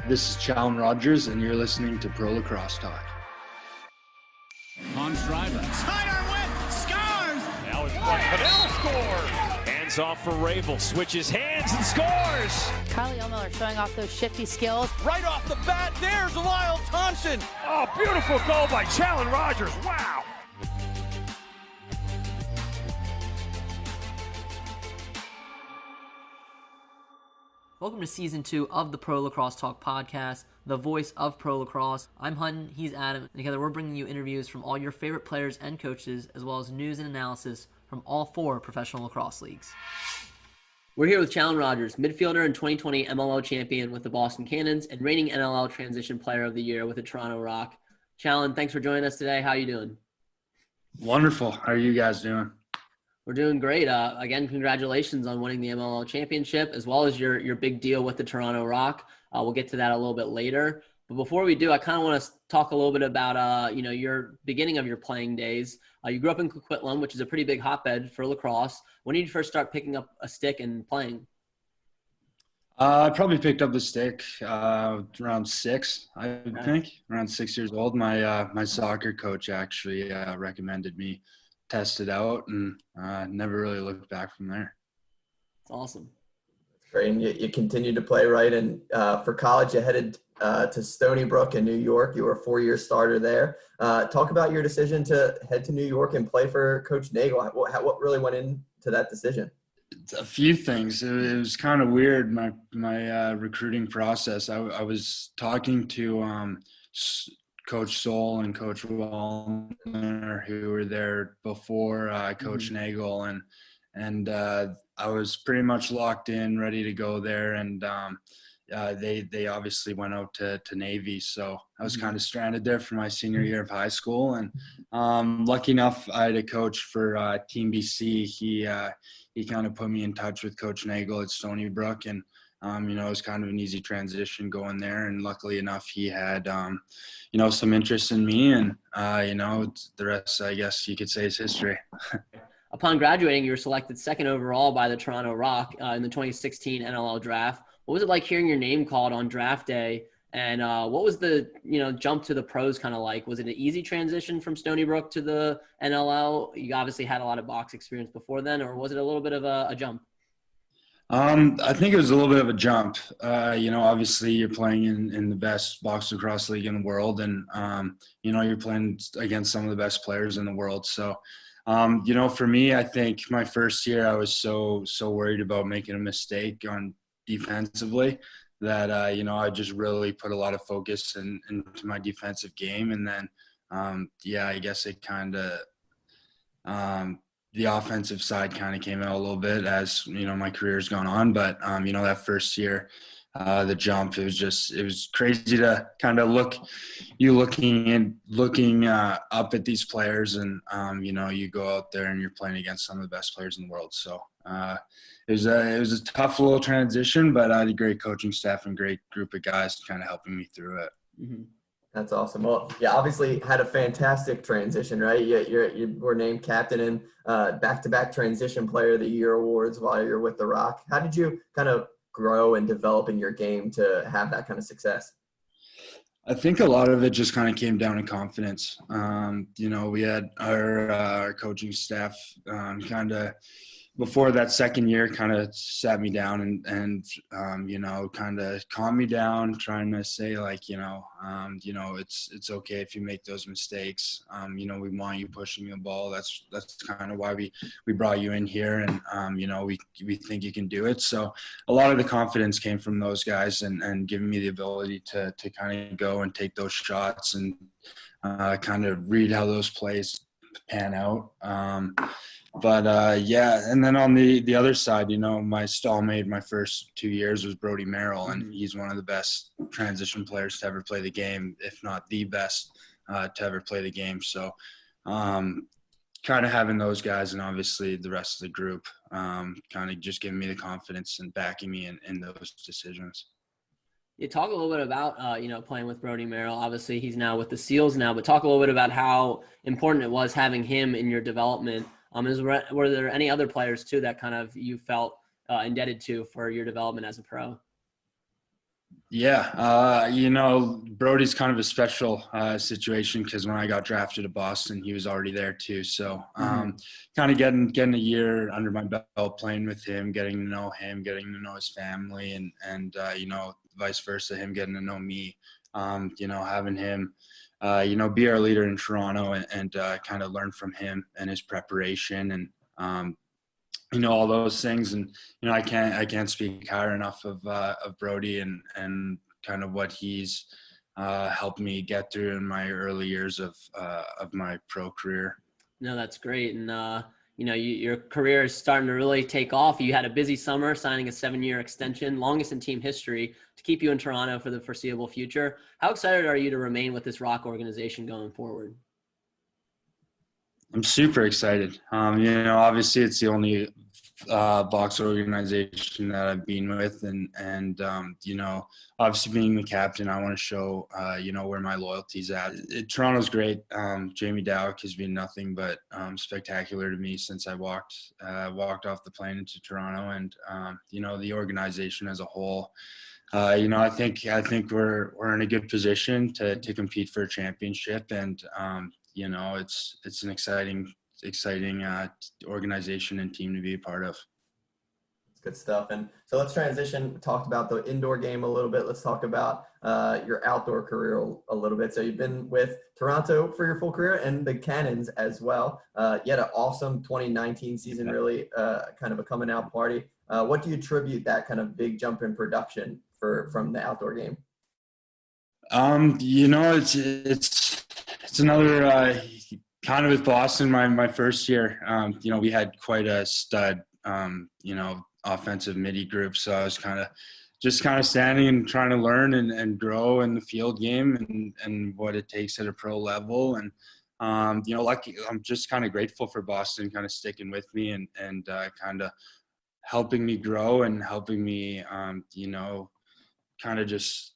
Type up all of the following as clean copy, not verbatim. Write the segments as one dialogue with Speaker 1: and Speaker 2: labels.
Speaker 1: This is Challen Rogers, and you're listening to Pro Lacrosse Talk.
Speaker 2: On Strider.
Speaker 3: Sidearm win, scores!
Speaker 4: Now it's one. Padel scores! Hands off for Ravel, switches hands and scores!
Speaker 5: Carly Omo are showing off those shifty skills.
Speaker 3: Right off the bat, there's Lyle Thompson.
Speaker 4: Oh, beautiful goal by Challen Rogers. Wow!
Speaker 6: Welcome to Season 2 of the Pro Lacrosse Talk Podcast, the voice of Pro Lacrosse. I'm Hutton, he's Adam, and together we're bringing you interviews from all your favorite players and coaches, as well as news and analysis from all 4 professional lacrosse leagues. We're here with Challen Rogers, midfielder and 2020 MLL Champion with the Boston Cannons and reigning NLL Transition Player of the Year with the Toronto Rock. Challen, thanks for joining us today. How are you doing?
Speaker 1: Wonderful. How are you guys doing?
Speaker 6: We're doing great. Again, congratulations on winning the MLL Championship, as well as your big deal with the Toronto Rock. We'll get to that a little bit later. But before we do, I kind of want to talk a little bit about, your beginning of your playing days. You grew up in Coquitlam, which is a pretty big hotbed for lacrosse. When did you first start picking up a stick and playing?
Speaker 1: I probably picked up the stick around 6, I think. Around 6 years old. My soccer coach actually recommended me test it out, and never really looked back from there.
Speaker 6: That's awesome.
Speaker 7: That's great. And you continued to play, right? And for college, you headed to Stony Brook in New York. You were a 4-year starter there. Talk about your decision to head to New York and play for Coach Nagel. What really went into that decision?
Speaker 1: A few things. It was kind of weird, my recruiting process. I was talking to Coach Soul and Coach Wallner, who were there before Coach Nagel, and I was pretty much locked in, ready to go there, and they obviously went out to Navy, so I was kind of stranded there for my senior year of high school, and lucky enough, I had a coach for Team BC. He kind of put me in touch with Coach Nagel at Stony Brook, and it was kind of an easy transition going there, and luckily enough, he had, some interest in me, and, the rest, I guess you could say, is history.
Speaker 6: Upon graduating, you were selected 2nd overall by the Toronto Rock in the 2016 NLL Draft. What was it like hearing your name called on draft day, and what was the, jump to the pros kind of like? Was it an easy transition from Stony Brook to the NLL? You obviously had a lot of box experience before then, or was it a little bit of a jump?
Speaker 1: I think it was a little bit of a jump. Obviously you're playing in the best box lacrosse league in the world, and, you're playing against some of the best players in the world. So, for me, I think my first year I was so worried about making a mistake on defensively that, I just really put a lot of focus into my defensive game. And then, I guess it kind of the offensive side kind of came out a little bit as, my career's gone on. But, that first year, the jump, it was crazy to kind of looking up at these players, and, you go out there and you're playing against some of the best players in the world. So it was a tough little transition, but I had a great coaching staff and great group of guys kind of helping me through it.
Speaker 6: Mm-hmm.
Speaker 7: That's awesome. Well, you obviously had a fantastic transition, right? You were named captain in back-to-back Transition Player of the Year awards while you're with the Rock. How did you kind of grow and develop in your game to have that kind of success?
Speaker 1: I think a lot of it just kind of came down to confidence. We had our coaching staff kind of before that second year kind of sat me down and kind of calmed me down, trying to say like, it's okay if you make those mistakes. We want you pushing the ball. That's kind of why we brought you in here, and, we think you can do it. So a lot of the confidence came from those guys and giving me the ability to kind of go and take those shots and kind of read how those plays pan out. And then on the other side, my stallmate my first 2 years was Brodie Merrill, and he's one of the best transition players to ever play the game, if not the best to ever play the game. So kind of having those guys and obviously the rest of the group kind of just giving me the confidence and backing me in those decisions.
Speaker 6: You talk a little bit about, playing with Brodie Merrill. Obviously, he's now with the Seals now, but talk a little bit about how important it was having him in your development. Were there any other players, too, that kind of you felt indebted to for your development as a pro?
Speaker 1: Yeah, Brodie's kind of a special situation because when I got drafted to Boston, he was already there too. So kind of getting a year under my belt, playing with him, getting to know him, getting to know his family, and vice versa, him getting to know me. Having him, be our leader in Toronto and kind of learn from him and his preparation and all those things. And I can't speak higher enough of Brodie and kind of what he's helped me get through in my early years of my pro career.
Speaker 6: No, that's great. And your career is starting to really take off. You had a busy summer, signing a 7-year extension, longest in team history, to keep you in Toronto for the foreseeable future. How excited are you to remain with this Rock organization going forward?
Speaker 1: I'm super excited. Obviously it's the only box organization that I've been with, and obviously being the captain, I want to show where my loyalty's at. Toronto's great. Jamie Dowek has been nothing but spectacular to me since I walked off the plane into Toronto, and the organization as a whole. I think we're in a good position to compete for a championship, and it's an exciting organization and team to be a part of.
Speaker 7: Good stuff. And so let's transition. We talked about the indoor game a little bit. Let's talk about your outdoor career a little bit. So you've been with Toronto for your full career and the Cannons as well. You had an awesome 2019 season, really kind of a coming out party. What do you attribute that kind of big jump in production from the outdoor game?
Speaker 1: It's another kind of with Boston, my first year, we had quite a stud, offensive midi group. So I was kind of standing and trying to learn and grow in the field game and what it takes at a pro level. And, lucky, I'm just kind of grateful for Boston kind of sticking with me and kind of helping me grow and helping me, kind of just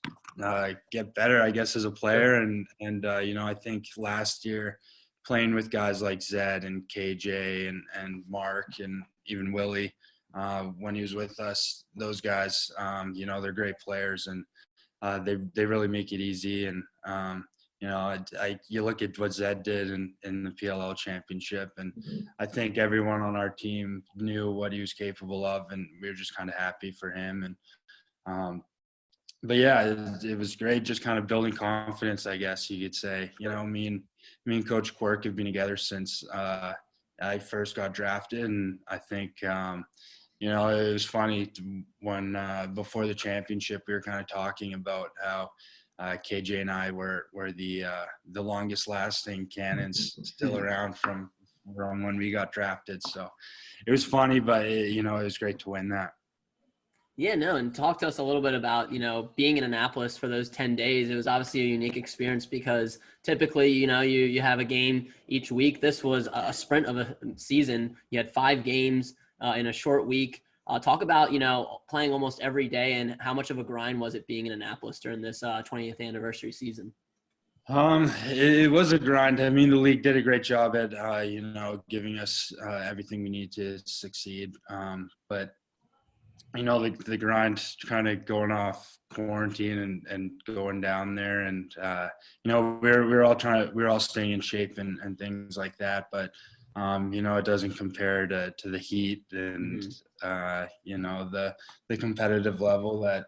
Speaker 1: get better, I guess, as a player. And I think last year playing with guys like Zed and KJ and Mark and even Willie, when he was with us, those guys, they're great players, and they really make it easy. And, you look at what Zed did in the PLL championship, and I think everyone on our team knew what he was capable of, and we were just kind of happy for him. And, but yeah, it was great, just kind of building confidence, I guess you could say. Me and Coach Quirk have been together since I first got drafted, and I think it was funny when before the championship we were kind of talking about how KJ and I were the longest lasting Cannons still around from when we got drafted. So it was funny, but it was great to win that.
Speaker 6: Yeah, no, and talk to us a little bit about, being in Annapolis for those 10 days. It was obviously a unique experience because typically, you have a game each week. This was a sprint of a season. You had 5 games in a short week. Talk about, playing almost every day, and how much of a grind was it being in Annapolis during this 20th anniversary season?
Speaker 1: It was a grind. I mean, the league did a great job at, giving us everything we need to succeed. But the grind kind of going off quarantine and going down there, and we're all staying in shape and things like that, but it doesn't compare to the heat and the competitive level that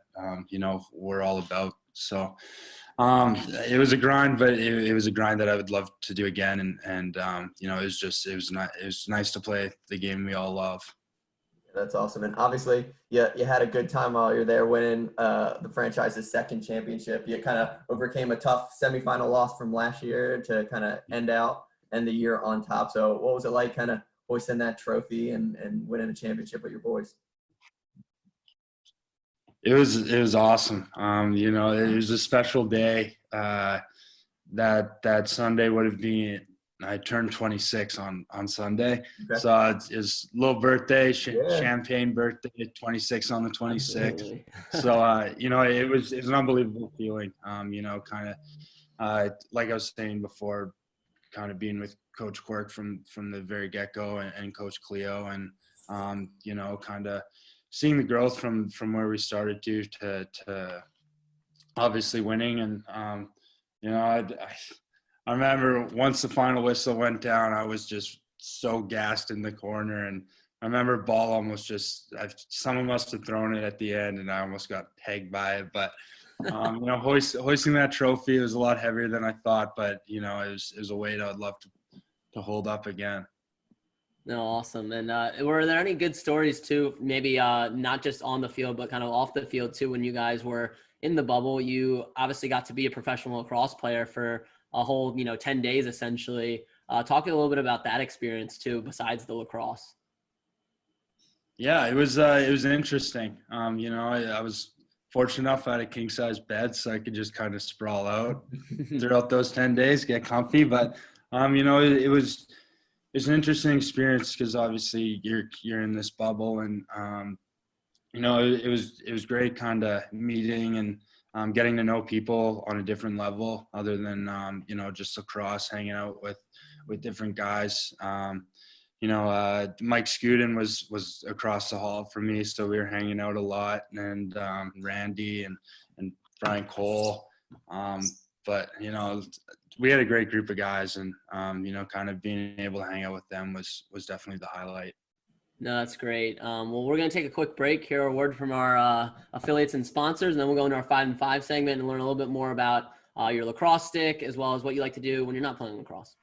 Speaker 1: we're all about. So it was a grind, but it was a grind that I would love to do again, and it was nice to play the game we all love.
Speaker 7: That's awesome. And obviously you had a good time while you're there winning the franchise's second championship. You kind of overcame a tough semifinal loss from last year to kind of end the year on top. So what was it like kind of hoisting that trophy and winning a championship with your boys?
Speaker 1: It was awesome. It was a special day. That Sunday would have been, I turned 26 on Sunday. Okay. So it's a little birthday, champagne birthday, 26 on the 26th. So, it was an unbelievable feeling. Kind of like I was saying before, kind of being with Coach Quirk from the very get-go and Coach Cleo, and, kind of seeing the growth from where we started to obviously winning. And, I remember once the final whistle went down, I was just so gassed in the corner. And I remember ball almost someone must have thrown it at the end, and I almost got pegged by it. But, hoisting that trophy, it was a lot heavier than I thought. But, it was a weight I would love to hold up again.
Speaker 6: No, awesome. And were there any good stories too, maybe not just on the field, but kind of off the field too, when you guys were in the bubble? You obviously got to be a professional lacrosse player for a whole, 10 days essentially. Talk a little bit about that experience too, besides the lacrosse.
Speaker 1: Yeah, it was interesting. I was fortunate enough I had a king size bed, so I could just kind of sprawl out throughout those 10 days, get comfy. But, it's an interesting experience because obviously you're in this bubble, and it was great kind of meeting and getting to know people on a different level other than just lacrosse, hanging out with different guys. Mike Scudin was across the hall from me, so we were hanging out a lot, and Randy and Brian Cole. But we had a great group of guys, and kind of being able to hang out with them was definitely the highlight.
Speaker 6: No, that's great. Well, we're going to take a quick break, hear a word from our affiliates and sponsors, and then we'll go into our 5 and 5 segment and learn a little bit more about your lacrosse stick, as well as what you like to do when you're not playing lacrosse.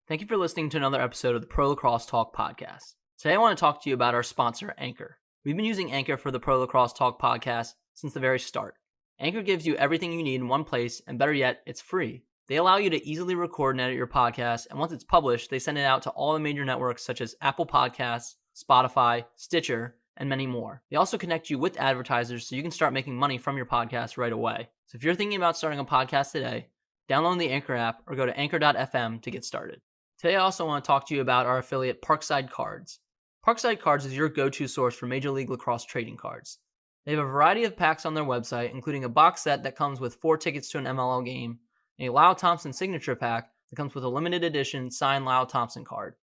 Speaker 6: Thank you for listening to another episode of the Pro Lacrosse Talk Podcast. Today I want to talk to you about our sponsor, Anchor. We've been using Anchor for the Pro Lacrosse Talk Podcast since the very start. Anchor gives you everything you need in one place, and better yet, it's free. They allow you to easily record and edit your podcast, and once it's published, they send it out to all the major networks such as Apple Podcasts, Spotify, Stitcher, and many more. They also connect you with advertisers so you can start making money from your podcast right away. So if you're thinking about starting a podcast today, download the Anchor app or go to anchor.fm to get started. Today I also want to talk to you about our affiliate Parkside Cards. Parkside Cards is your go-to source for Major League Lacrosse trading cards. They have a variety of packs on their website, including a box set that comes with 4 tickets to an MLL game, and a Lyle Thompson signature pack that comes with a limited edition signed Lyle Thompson card.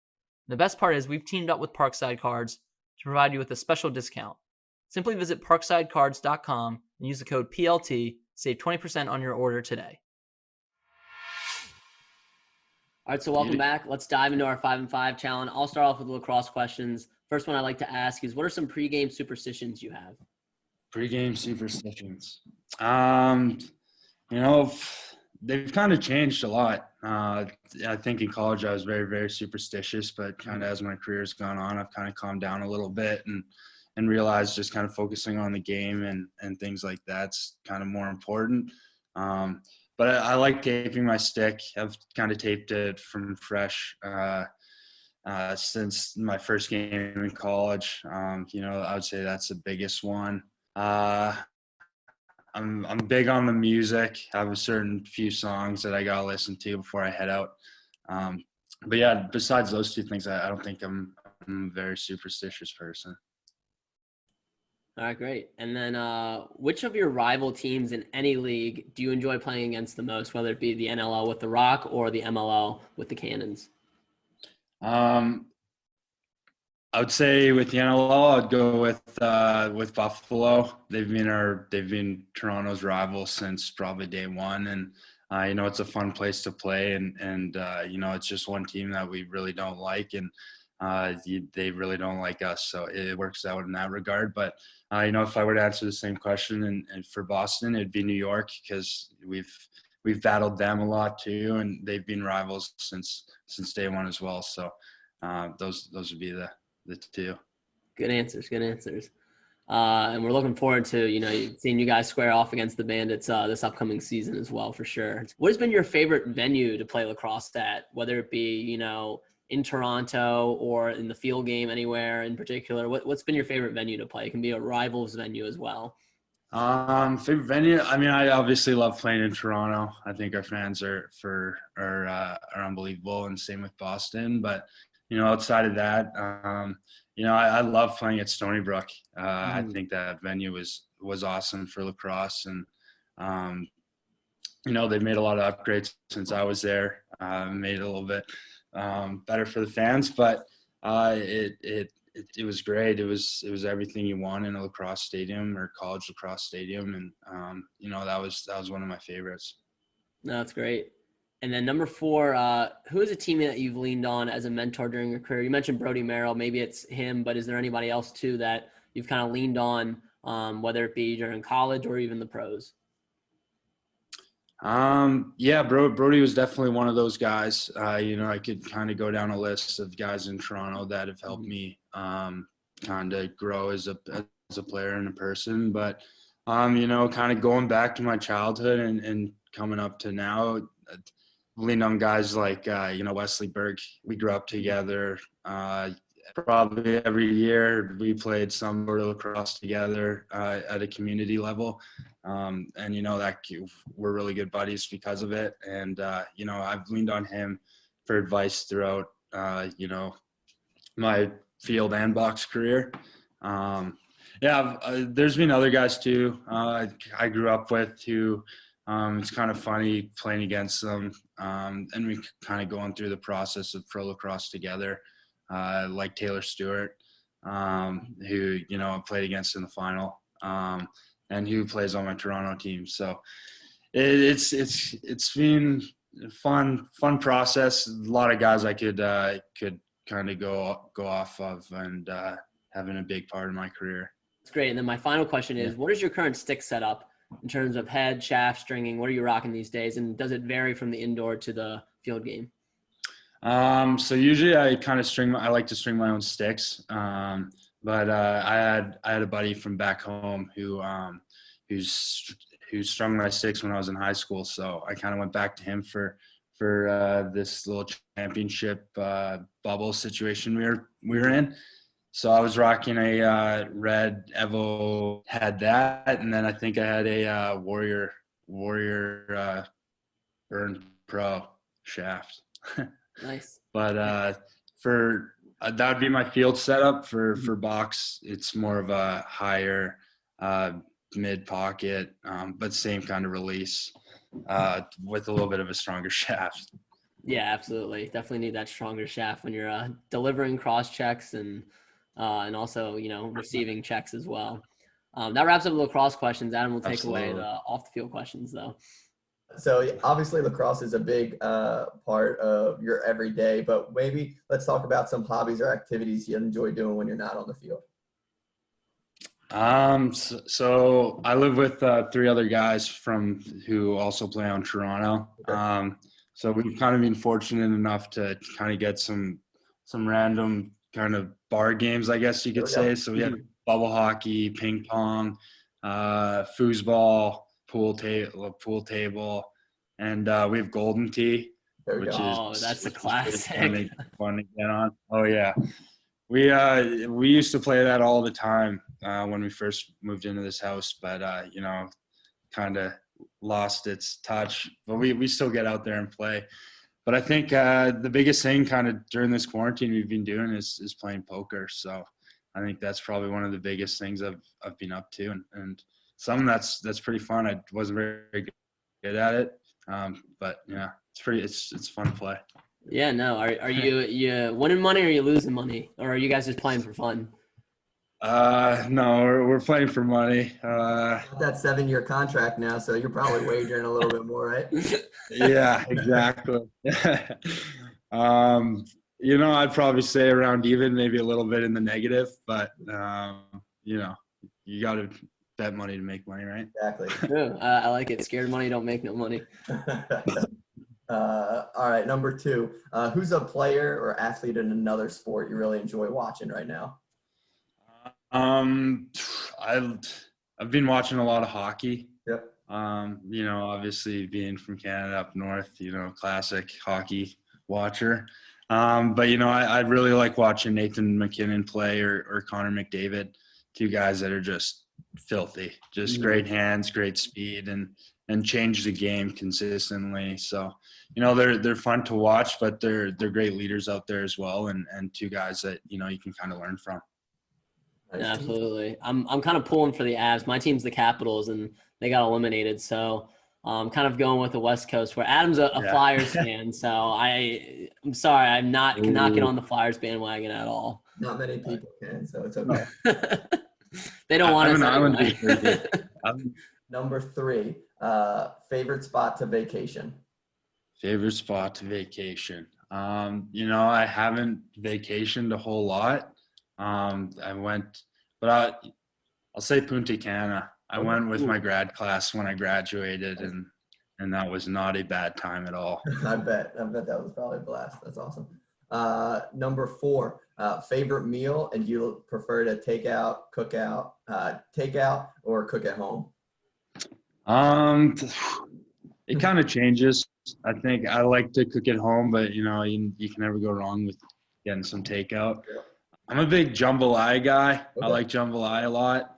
Speaker 6: And the best part is we've teamed up with Parkside Cards to provide you with a special discount. Simply visit parksidecards.com and use the code PLT to save 20% on your order today. All right, so welcome back. Let's dive into our 5 and 5 challenge. I'll start off with lacrosse questions. First one I'd like to ask is, what are some pregame superstitions you have?
Speaker 1: Pregame superstitions. They've kind of changed a lot. I think in college I was very, very superstitious, but kind of as my career's gone on, I've kind of calmed down a little bit and realized just kind of focusing on the game and things like that's kind of more important. But I like taping my stick. I've kind of taped it from fresh since my first game in college. I would say that's the biggest one. I'm big on the music. I have a certain few songs that I gotta listen to before I head out. But yeah, besides those two things, I don't think I'm a very superstitious person.
Speaker 6: All right, great. And then which of your rival teams in any league do you enjoy playing against the most, whether it be the NLL with the Rock or the MLL with the Cannons?
Speaker 1: I would say with the NLL, I'd go with Buffalo. They've been Toronto's rival since probably day one, and it's a fun place to play, and it's just one team that we really don't like, and they really don't like us, so it works out in that regard. But if I were to answer the same question, and for Boston, it'd be New York, because we've battled them a lot too, and they've been rivals since day one as well. So those would be the two.
Speaker 6: Good answers. And we're looking forward to, seeing you guys square off against the Bandits this upcoming season as well, for sure. What has been your favorite venue to play lacrosse at, whether it be, in Toronto or in the field game anywhere in particular? What's been your favorite venue to play? It can be a rival's venue as well.
Speaker 1: Favorite venue? I mean, I obviously love playing in Toronto. I think our fans are unbelievable, and same with Boston. But outside of that, I love playing at Stony Brook. I think that venue was awesome for lacrosse, and they've made a lot of upgrades since I was there. Made it a little bit better for the fans, but it it was great. It was everything you want in a lacrosse stadium or college lacrosse stadium. And, that was one of my favorites.
Speaker 6: No, that's great. And then number 4, who is a teammate that you've leaned on as a mentor during your career? You mentioned Brodie Merrill. Maybe it's him, but is there anybody else too that you've kind of leaned on, whether it be during college or even the pros?
Speaker 1: Brodie was definitely one of those guys. I could kind of go down a list of guys in Toronto that have helped me kind of grow as a player and a person. But, kind of going back to my childhood and coming up to now, leaned on guys like, Wesley Burke. We grew up together. Probably every year we played some sort of lacrosse together at a community level. That we're really good buddies because of it. And, I've leaned on him for advice throughout, my field and box career. There's been other guys too I grew up with who it's kind of funny playing against them. And we kind of going through the process of pro lacrosse together. Like Taylor Stewart, who, I played against in the final, and who plays on my Toronto team. So it's been a fun process. A lot of guys I could kind of go off of and having a big part of my career.
Speaker 6: That's great. And then my final question is, what is your current stick setup in terms of head, shaft, stringing? What are you rocking these days? And does it vary from the indoor to the field game?
Speaker 1: So usually I kind of I like to string my own sticks. But I had a buddy from back home who strung my sticks when I was in high school. So I kind of went back to him for this little championship bubble situation we were in. So I was rocking a red Evo, had that, and then I think I had a Warrior Burn Pro shaft.
Speaker 6: Nice.
Speaker 1: But that would be my field setup. For box, it's more of a higher mid pocket, but same kind of release with a little bit of a stronger shaft.
Speaker 6: Yeah, absolutely. Definitely need that stronger shaft when you're delivering cross checks and also, receiving checks as well. That wraps up the lacrosse questions. Adam will take away the off the field questions though.
Speaker 7: So obviously lacrosse is a big part of your everyday, but maybe let's talk about some hobbies or activities you enjoy doing when you're not on the field.
Speaker 1: So I live with 3 other guys who also play on Toronto. Okay. So we've kind of been fortunate enough to kind of get some random kind of bar games, I guess you could say. So we have bubble hockey, ping pong, foosball, pool table, and we have Golden Tee, which is
Speaker 6: that's a classic.
Speaker 1: Fun to get on. Oh yeah, we used to play that all the time when we first moved into this house, but kind of lost its touch. But we still get out there and play. But I think the biggest thing kind of during this quarantine we've been doing is playing poker. So I think that's probably one of the biggest things I've been up to, and something that's pretty fun. I wasn't very good at it, but yeah, it's fun to play.
Speaker 6: Yeah, no. Are you winning money or are you losing money, or are you guys just playing for fun?
Speaker 1: No, we're playing for money.
Speaker 7: That 7-year contract now, so you're probably wagering a little bit more, right?
Speaker 1: Yeah, exactly. I'd probably say around even, maybe a little bit in the negative, but you got to bet money to make money, right?
Speaker 7: Exactly.
Speaker 6: True. I like it. Scared money don't make no money.
Speaker 7: All right, number 2. Who's a player or athlete in another sport you really enjoy watching right now?
Speaker 1: I've been watching a lot of hockey.
Speaker 7: Yep.
Speaker 1: Obviously being from Canada up north, classic hockey watcher. But I really like watching Nathan McKinnon play or Connor McDavid, 2 guys that are just filthy, just great hands, great speed, and change the game consistently. So, they're fun to watch, but they're great leaders out there as well, and 2 guys that you can kind of learn from.
Speaker 6: Yeah, absolutely. I'm kind of pulling for the Avs. My team's the Capitals, and they got eliminated. So I'm kind of going with the West Coast, where Adam's a Flyers fan. So I'm sorry, cannot get on the Flyers bandwagon at all.
Speaker 7: Not many people can, so it's okay.
Speaker 6: They don't want
Speaker 1: I'm
Speaker 6: us
Speaker 1: an island
Speaker 6: anyway.
Speaker 7: Number 3, favorite spot to vacation.
Speaker 1: Favorite spot to vacation. I haven't vacationed a whole lot. I'll say Punta Cana. I went with my grad class when I graduated, and that was not a bad time at all.
Speaker 7: I bet that was probably a blast. That's awesome. Number 4, favorite meal, and you prefer to take out, or cook at home?
Speaker 1: It kind of changes. I think I like to cook at home, but you can never go wrong with getting some takeout.
Speaker 7: Yeah.
Speaker 1: I'm a big jambalaya guy.
Speaker 7: Okay.
Speaker 1: I like jambalaya a lot.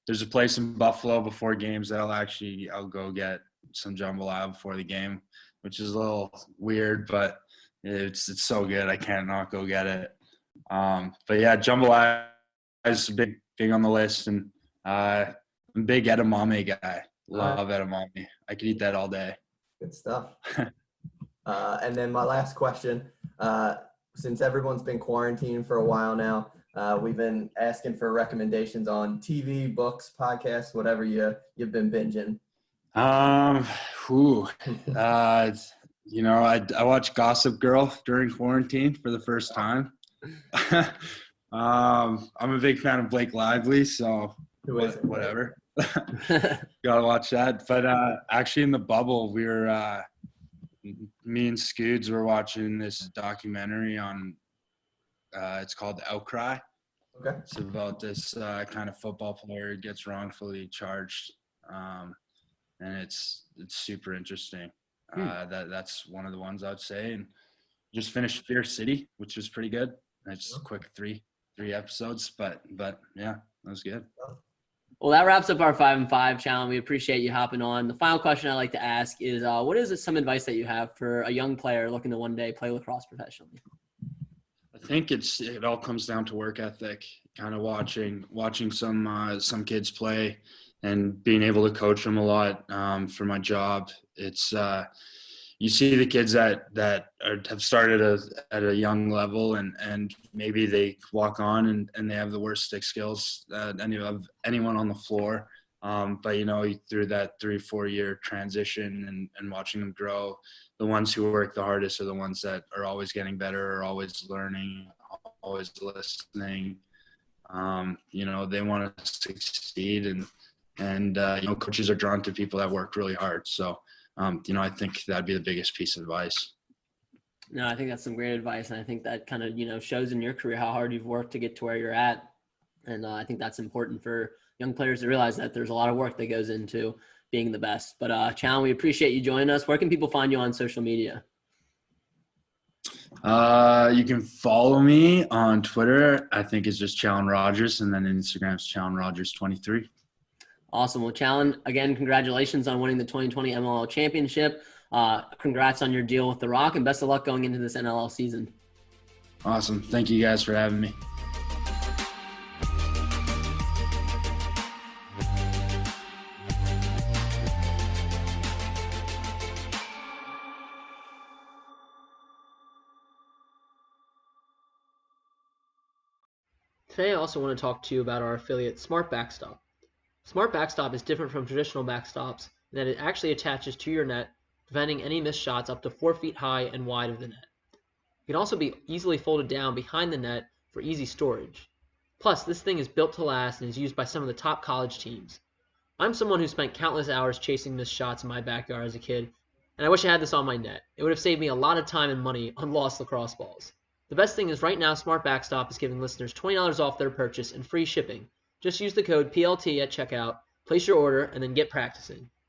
Speaker 1: There's a place in Buffalo before games that I'll go get some jambalaya before the game, which is a little weird, but it's so good. I can't not go get it. But yeah, jambalaya is big on the list, and I'm a big edamame guy. Love edamame. I could eat that all day.
Speaker 7: Good stuff. And then my last question, since everyone's been quarantined for a while now, we've been asking for recommendations on TV, books, podcasts, whatever you've been binging.
Speaker 1: I watched Gossip Girl during quarantine for the first time. I'm a big fan of Blake Lively, so whatever. Gotta watch that. But actually in the bubble, we were me and Scoods were watching this documentary on it's called Outcry.
Speaker 7: Okay.
Speaker 1: It's about this kind of football player who gets wrongfully charged, and it's super interesting. That's one of the ones I'd say. And just finished Fear City, which was pretty good. It's quick three episodes, but yeah, that was good.
Speaker 6: Well, that wraps up our 5 and 5 challenge. We appreciate you hopping on. The final question I like to ask is, what is some advice that you have for a young player looking to one day play lacrosse professionally?
Speaker 1: I think it all comes down to work ethic. Kind of watching some kids play and being able to coach them a lot for my job. It's you see the kids that have started at a young level and maybe they walk on and they have the worst stick skills that anyone on the floor. But through that 3-4 year transition and watching them grow, the ones who work the hardest are the ones that are always getting better, are always learning, always listening. They want to succeed and coaches are drawn to people that work really hard. So, I think that'd be the biggest piece of advice.
Speaker 6: No, I think that's some great advice. And I think that kind of, shows in your career how hard you've worked to get to where you're at. And I think that's important for young players to realize that there's a lot of work that goes into being the best. But Challen, we appreciate you joining us. Where can people find you on social media?
Speaker 1: You can follow me on Twitter. I think it's just Challen Rogers, and then Instagram's Challen Rogers 23.
Speaker 6: Awesome. Well, Challen, again, congratulations on winning the 2020 MLL Championship. Congrats on your deal with the Rock, and best of luck going into this NLL season.
Speaker 1: Awesome. Thank you guys for having me.
Speaker 6: Today, I also want to talk to you about our affiliate, Smart Backstop. Smart Backstop is different from traditional backstops in that it actually attaches to your net, preventing any missed shots up to 4 feet high and wide of the net. It can also be easily folded down behind the net for easy storage. Plus, this thing is built to last and is used by some of the top college teams. I'm someone who spent countless hours chasing missed shots in my backyard as a kid, and I wish I had this on my net. It would have saved me a lot of time and money on lost lacrosse balls. The best thing is right now Smart Backstop is giving listeners $20 off their purchase and free shipping. Just use the code PLT at checkout, place your order, and then get practicing.